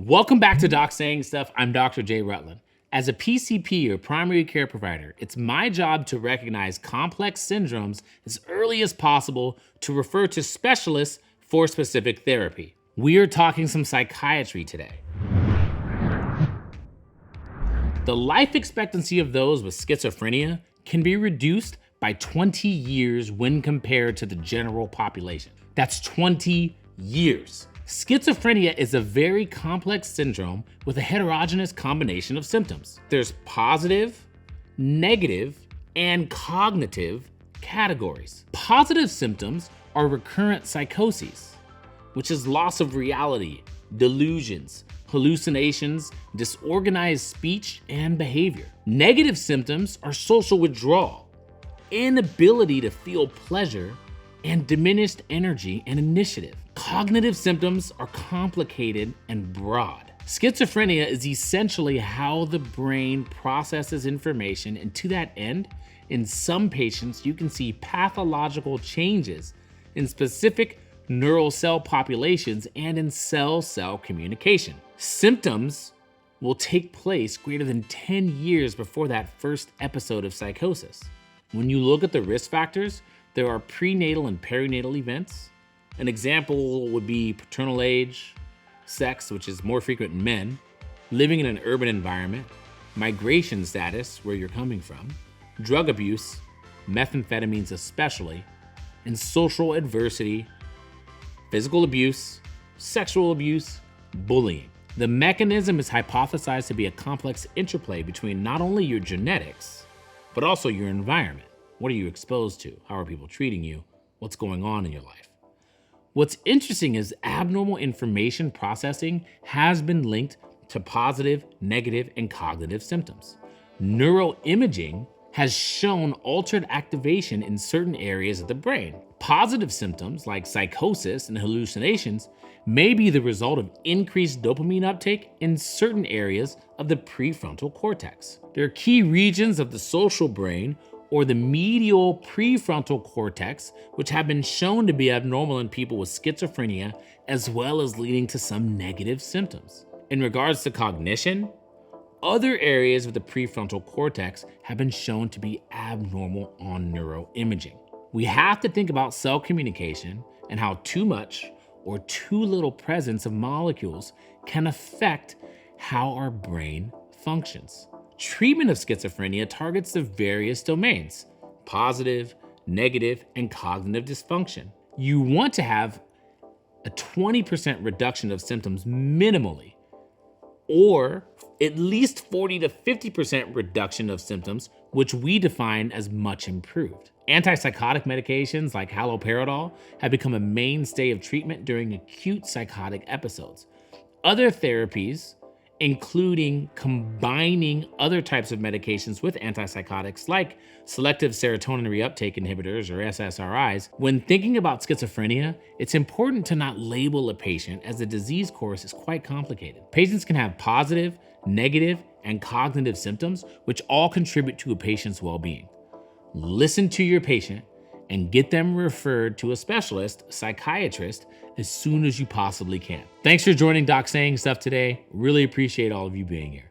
Welcome back to Doc Saying Stuff. I'm Dr. J. Rutland. As a PCP or primary care provider, it's my job to recognize complex syndromes as early as possible to refer to specialists for specific therapy. We are talking some psychiatry today. The life expectancy of those with schizophrenia can be reduced by 20 years when compared to the general population. That's 20 years. Schizophrenia is a very complex syndrome with a heterogeneous combination of symptoms. There's positive, negative, and cognitive categories. Positive symptoms are recurrent psychoses, which is loss of reality, delusions, hallucinations, disorganized speech and behavior. Negative symptoms are social withdrawal, inability to feel pleasure, and diminished energy and initiative. Cognitive symptoms are complicated and broad. Schizophrenia is essentially how the brain processes information, and to that end, in some patients, you can see pathological changes in specific neural cell populations and in cell-cell communication. Symptoms will take place greater than 10 years before that first episode of psychosis. When you look at the risk factors, there are prenatal and perinatal events. An example would be paternal age, sex, which is more frequent in men, living in an urban environment, migration status, where you're coming from, drug abuse, methamphetamines especially, and social adversity, physical abuse, sexual abuse, bullying. The mechanism is hypothesized to be a complex interplay between not only your genetics, but also your environment. What are you exposed to? How are people treating you? What's going on in your life? What's interesting is abnormal information processing has been linked to positive, negative, and cognitive symptoms. Neuroimaging has shown altered activation in certain areas of the brain. Positive symptoms like psychosis and hallucinations may be the result of increased dopamine uptake in certain areas of the prefrontal cortex. There are key regions of the social brain or the medial prefrontal cortex, which have been shown to be abnormal in people with schizophrenia, as well as leading to some negative symptoms. In regards to cognition, other areas of the prefrontal cortex have been shown to be abnormal on neuroimaging. We have to think about cell communication and how too much or too little presence of molecules can affect how our brain functions. Treatment of schizophrenia targets the various domains: positive, negative, and cognitive dysfunction. You want to have a 20% reduction of symptoms minimally, or at least 40 to 50% reduction of symptoms, which we define as much improved. Antipsychotic medications like haloperidol have become a mainstay of treatment during acute psychotic episodes. Other therapies, including combining other types of medications with antipsychotics like selective serotonin reuptake inhibitors or SSRIs. When thinking about schizophrenia, it's important to not label a patient, as the disease course is quite complicated. Patients can have positive, negative, and cognitive symptoms, which all contribute to a patient's well-being. Listen to your patient and get them referred to a specialist, psychiatrist, as soon as you possibly can. Thanks for joining Doc Saying Stuff today. Really appreciate all of you being here.